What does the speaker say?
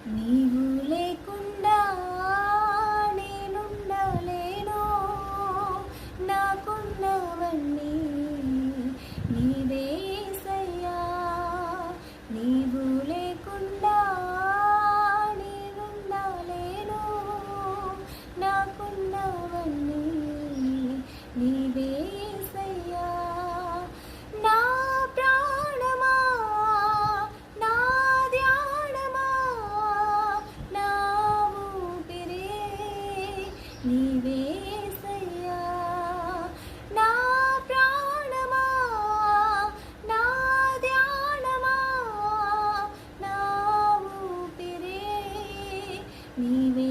నీవు లేకుండా నేనుండలేను. నాకున్నవన్నీ నీవే యేసయ్యా. నీవు లేకుండా నేనుండలేను. నాకున్నవన్నీ నీవే యేసయ్యా. నా ప్రాణమా, నా ధ్యానమా, నా ఊపిరే నీవే యేసయ్యా. నా ప్రాణమా, నా ధ్యానమా, నా ఊపిరే నీవే